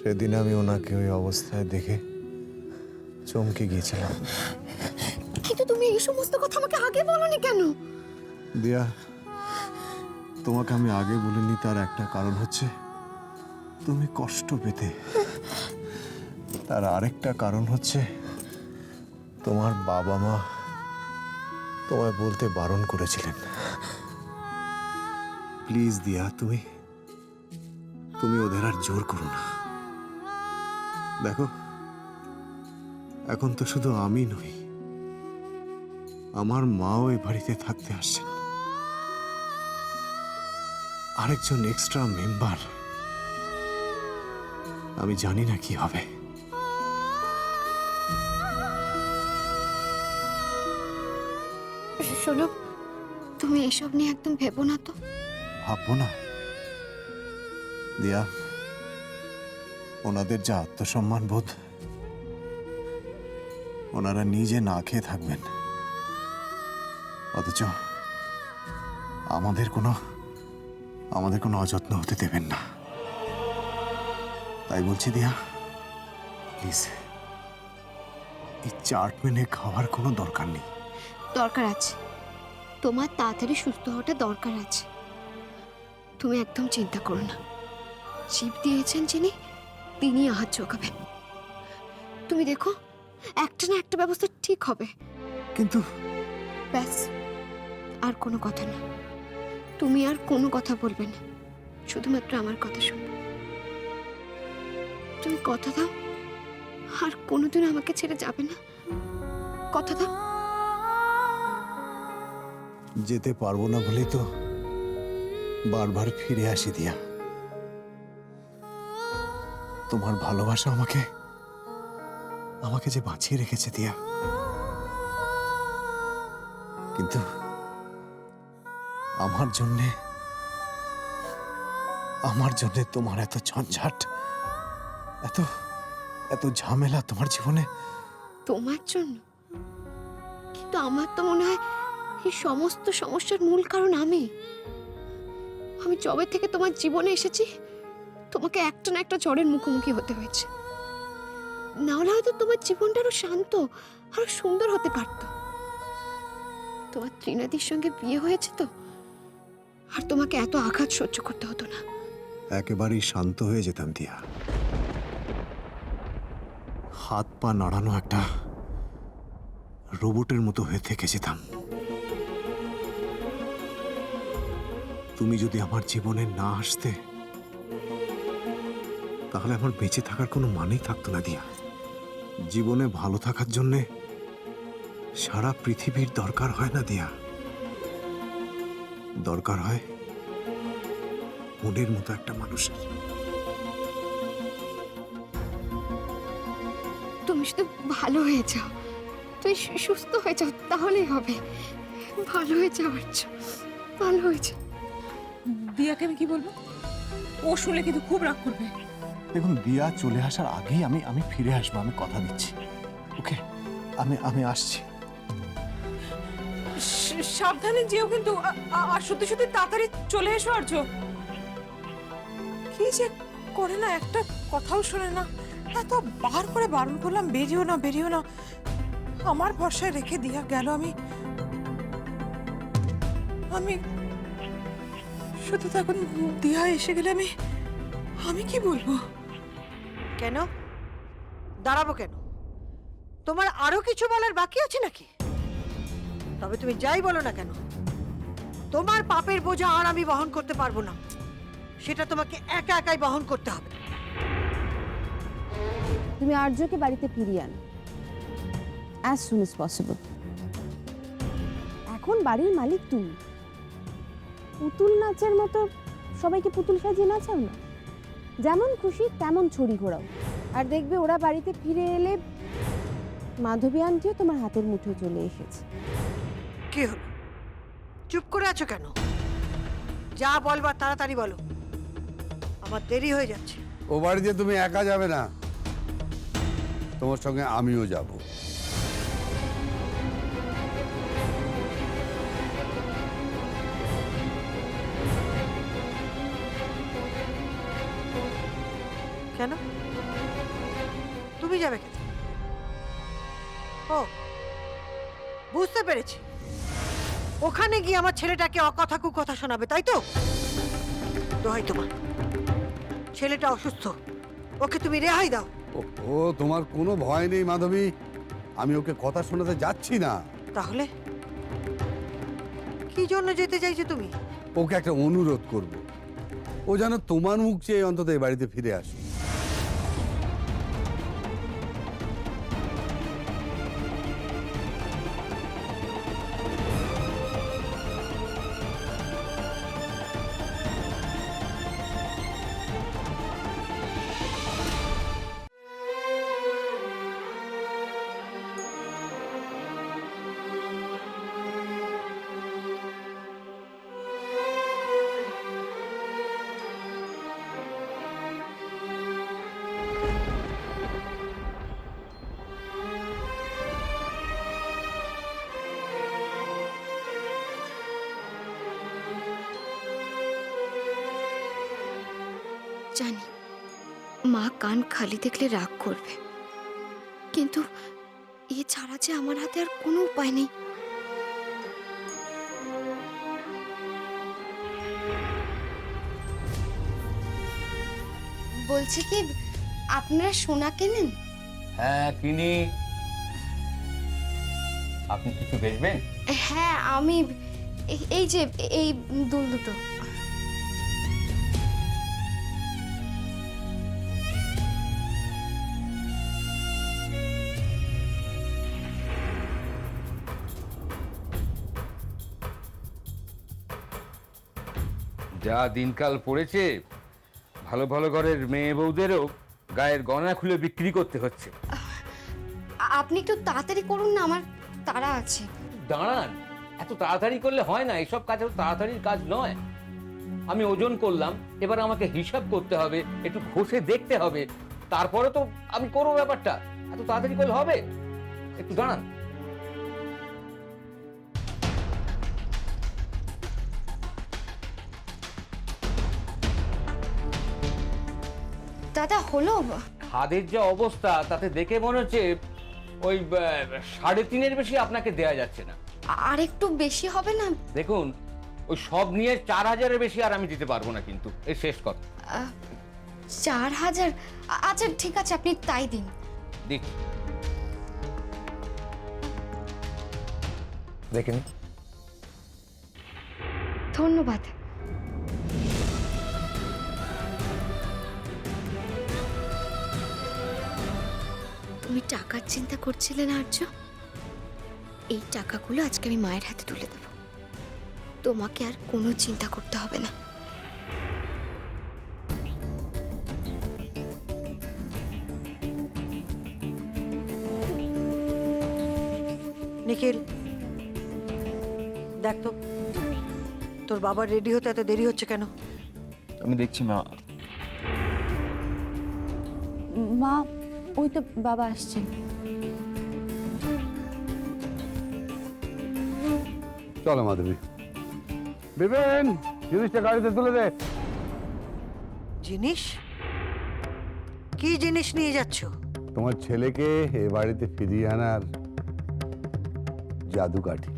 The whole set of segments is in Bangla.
সেদিন আমি ওনাকে ওই অবস্থায় দেখে চমকে গিয়েছিলাম। কিন্তু তুমি এই সমস্ত কথা আমাকে আগে বলনি কেন? দিয়া, তোমাকে আমি আগে বলিনি তার একটা কারণ হচ্ছে তুমি কষ্ট পেতে। তার আরেকটা কারণ হচ্ছে তোমার বাবা মা তোমায় বলতে বারণ করেছিলেন। প্লিজ দিয়া, তুমি ওদের আর জোর করো না। দেখো, এখন তো শুধু আমি নই, আমার মাও এই বাড়িতে থাকতে আসছেন। আরেকজন এক্সট্রা মেম্বার, আমি জানি না কি হবে। শোনো, তুমি এসব নিয়ে একদম ভেবো না তো। ভাববো না দিয়া, ওনাদের যা আত্মসম্মান বোধ, ওনারা নিজে না খেয়ে থাকবেন, অথচ আমাদের কোনো অযত্ন হতে দেবেন না। তাই বলছি দিয়া, প্লিজ, এই চাট মেনে খাওয়ার কোনো দরকার নেই। দরকার আছে, তোমার তাড়াতাড়ি সুস্থ হওয়াটা দরকার আছে। তুমি একদম চিন্তা করো না, শিব দিয়েছেন যিনি, তিনি আহাত চোখাবেন। তুমি দেখো, একটা না একটা ব্যবস্থা ঠিক হবে। কিন্তু ব্যাস, আর কোনো কথা না। তুমি আর কোনো কথা বলবে না, শুধুমাত্র আমার কথা শুনবে। তুমি কথা দাও, আর কোনোদিন আমাকে ছেড়ে যাবে না। কথা দাও। যেতে পারবো না বলেই তো বারবার ফিরে আসি দিয়া। তোমার ভালোবাসা আমাকে যে বাঁচিয়ে রেখেছে দিয়া। কিন্তু আমার জন্যে তোমার এত ঝঞ্ঝাট, এত ঝামেলা তোমার জীবনে। তোমার জন্য? কিন্তু আমার তো মনে হয় এই সমস্ত সমস্যার মূল কারণ আমি যবে থেকে তোমার জীবনে এসেছি, তোমাকে একটা না একটা ঝড়ের মুখোমুখি হতে হয়েছে। না হলে হয়তো তোমার জীবনটা আরো শান্ত, আরো সুন্দর হতে পারত। তোমার ত্রিনাদির সঙ্গে বিয়ে হয়েছে তো, আর তোমাকে এত আঘাত সহ্য করতে হতো না। একেবারেই শান্ত হয়ে যেতাম দিয়া। হাত পা নাড়ানো একটা রোবটের মতো হয়ে থেকে যেতাম। তুমি যদি আমার জীবনে না আসতে, তাহলে আমার বেঁচে থাকার কোনো মানেই থাকতো না দিয়া। জীবনে ভালো থাকার জন্যে সারা পৃথিবীর দরকার হয় না দিয়া। দরকার হয় মনের মতো একটা মানুষের। তুমি শুধু ভালো হয়ে যাও, তুমি সুস্থ হয়ে যাও, তাহলেই হবে। ভালো হয়ে যাওয়ার ভালো হয়ে যাও। দিয়াকে আমি কি বলবো? ও শুনলে কিন্তু খুব রাগ করবে। দেখুন, দিয়া চলে আসার আগেই আমি ফিরে আসবো, আমি কথা দিচ্ছি। ওকে, আমি আসছি। সাবধানে যেও কিন্তু, আর সত্যি সত্যি তাড়াতাড়ি চলে এসো। আর্য কি যে করে না, একটা কথাও শোনে না। এত বার করে বারণ করলাম, বেরিও না। আমার ভরসায় রেখে দিয়া গেল। আমি শুধু তো এখন দিয়া এসে গেলে আমি কি বলবো? কেন দাঁড়াবো কেন? তোমার আরো কিছু বলার বাকি আছে নাকি? তবে তুমি যাই বলো না কেন, তোমার পাপের বোঝা আর আমি বহন করতে পারবো না। সেটা তোমাকে একা একাই বহন করতে হবে। তুমি আর্যকে বাড়িতে ফিরিয়ে আনো as soon as possible। এখন বাড়ির মালিক তুমি। পুতুল নাচের মতো সবাইকে পুতুল সাজিয়ে নাচাও না, যেমন খুশি তেমন ছড়ি ঘোরাও। আর দেখবে ওরা বাড়িতে ফিরে এলে মাধবী আন্টিও তোমার হাতের মুঠোয় চলে এসেছে। কি হলো, চুপ করে আছো কেন? যা বলবার তাড়াতাড়ি বলো, আমার দেরি হয়ে যাচ্ছে। ও বাড়িতে তুমি একা যাবে না, তোমার সঙ্গে আমিও যাব। কেন? তুমি যাবে কেন? ও, বুঝতে পেরেছি, ওখানে গিয়ে আমার ছেলেটাকে অকথা কুকথা শোনাবে, তাই তো? দোহাই তোমার, ছেলেটা অসুস্থ, ওকে তুমি রেহাই দাও। ও তোমার কোনো ভয় নেই মাধবী, আমি ওকে কথা শোনাতে যাচ্ছি না। তাহলে কি জন্য যেতে চাইছো তুমি? ওকে একটা অনুরোধ করব, ও যেন তোমার মুখ চেয়ে অন্তত এই বাড়িতে ফিরে আসে। জানি মা কান খালি দেখলে রাগ করবে, কিন্তু এ ছাড়া যে আমার হাতে আর কোনো উপায় নেই। বলছি কি, আপনারা সোনা কেনেন? হ্যাঁ কিনি। আপনি কিছু বেচবেন? হ্যাঁ, আমি এই যে এই দুল দুটো। যা দিনকাল পড়েছে, ভালো ভালো ঘরের মেয়ে বউদেরও গায়ের গয়না খুলে বিক্রি করতে হচ্ছে। আপনি একটু তাড়াতাড়ি করুন না, আমার তাড়া আছে। দাঁড়ান, এত তাড়াতাড়ি করলে হয় না, এসব কাজ এত তাড়াতাড়ির কাজ নয়। আমি ওজন করলাম, এবার আমাকে হিসাব করতে হবে, একটু ঘষে দেখতে হবে, তারপরে তো আমি করবো ব্যাপারটা। এত তাড়াতাড়ি করলে হবে? একটু দাঁড়ান। দাদা হলো? খাদের যে অবস্থা, তাতে দেখে মনে হচ্ছে ওই 3.5-এর বেশি আপনাকে দেয়া যাচ্ছে না। আর একটু বেশি হবে না? দেখুন, ওই সব নিয়ে 4,000-এর বেশি আর আমি দিতে পারবো না, কিন্তু এই শেষ কথা। 4,000? আচ্ছা ঠিক আছে, আপনি তাই দিন। দেখ, দেখেন। ধন্যবাদ। তুমি টাকার চিন্তা করছিলে না আর্য? এই টাকাগুলো আজকে আমি মায়ের হাতে তুলে দেব, তোমাকে আর কোনো চিন্তা করতে হবে না। নিখিল, দেখ তো, তোর বাবার রেডি হতে এত দেরি হচ্ছে কেন? আমি দেখছি মা। মা, ওই তো বাবা আসছেন। চলো মাধবী। বিবেন, জিনিসটা গাড়িতে তুলে দে। জিনিস? কি জিনিস নিয়ে যাচ্ছ? তোমার ছেলেকে এ বাড়িতে ফিরিয়ে আনার জাদুকাঠি।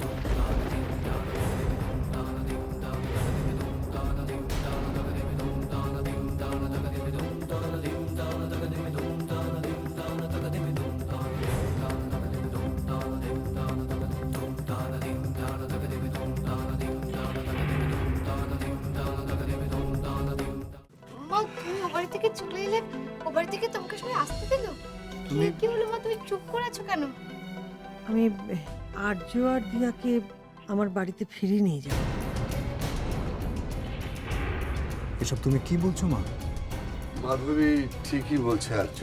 মা, তুমি ও বাড়ি থেকে চলে এলে, ও বাড়ি থেকে তোমাকে সবাই আসতে দিল? কি হলো মা, তুমি চুপ করে আছো কেন? আমি আর্য আর দিয়াকে আমার বাড়িতে ফিরিয়ে নিয়ে যাব। এসব তুমি কি বলছো মা? মাধবী ঠিকই বলছে আর্য,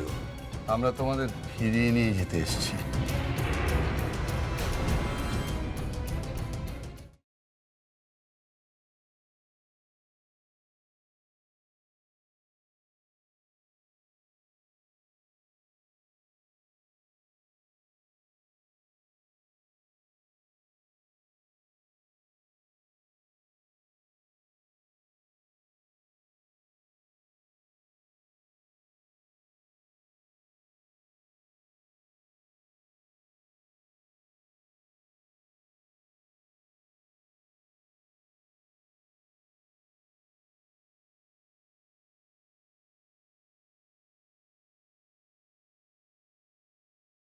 আমরা তোমাদের ফিরিয়ে নিয়ে যেতে এসেছি।